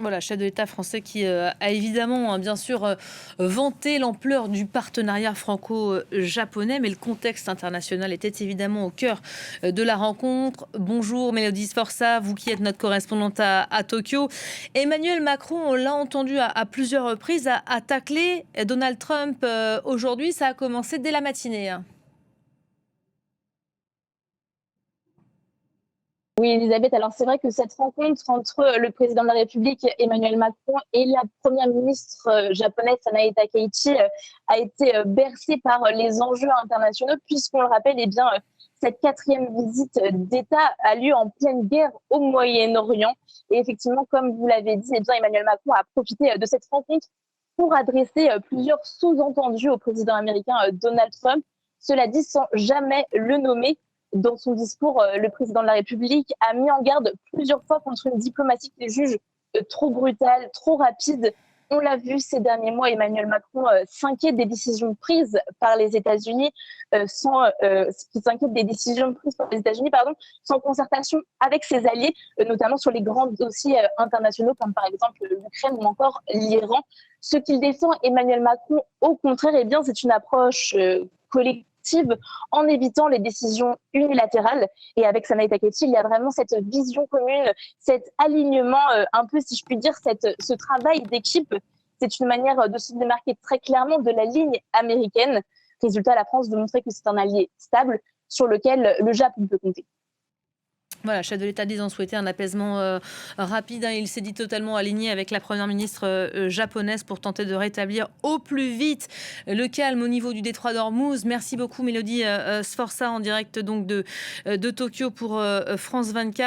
Voilà, chef de l'État français qui a évidemment, hein, bien sûr, vanté l'ampleur du partenariat franco-japonais, mais le contexte international était évidemment au cœur de la rencontre. Bonjour Mélodie Sforza, vous qui êtes notre correspondante à Tokyo. Emmanuel Macron, on l'a entendu à plusieurs reprises, a taclé Donald Trump aujourd'hui. Ça a commencé dès la matinée, hein. Oui, Elisabeth, alors c'est vrai que cette rencontre entre le président de la République, Emmanuel Macron, et la première ministre japonaise, Sanae Takaichi, a été bercée par les enjeux internationaux, puisqu'on le rappelle, eh bien, cette quatrième visite d'État a lieu en pleine guerre au Moyen-Orient. Et effectivement, comme vous l'avez dit, eh bien, Emmanuel Macron a profité de cette rencontre pour adresser plusieurs sous-entendus au président américain Donald Trump. Cela dit, sans jamais le nommer. Dans son discours, le président de la République a mis en garde plusieurs fois contre une diplomatie qu'il juge trop brutale, trop rapide. On l'a vu ces derniers mois, Emmanuel Macron s'inquiète des décisions prises par les États-Unis, s'inquiète des décisions prises par les États-Unis, pardon, sans concertation avec ses alliés, notamment sur les grands dossiers internationaux comme par exemple l'Ukraine ou encore l'Iran. Ce qu'il défend, Emmanuel Macron, au contraire, eh bien, c'est une approche collective en évitant les décisions unilatérales. Et avec Sanae Takaichi, il y a vraiment cette vision commune, cet alignement, un peu, si je puis dire, ce travail d'équipe. C'est une manière de se démarquer très clairement de la ligne américaine. Résultat, la France de montrer que c'est un allié stable sur lequel le Japon peut compter. Voilà, chef de l'État disant souhaiter un apaisement rapide, hein. Il s'est dit totalement aligné avec la première ministre japonaise pour tenter de rétablir au plus vite le calme au niveau du détroit d'Ormuz. Merci beaucoup Mélodie Sforza en direct donc de Tokyo pour France 24.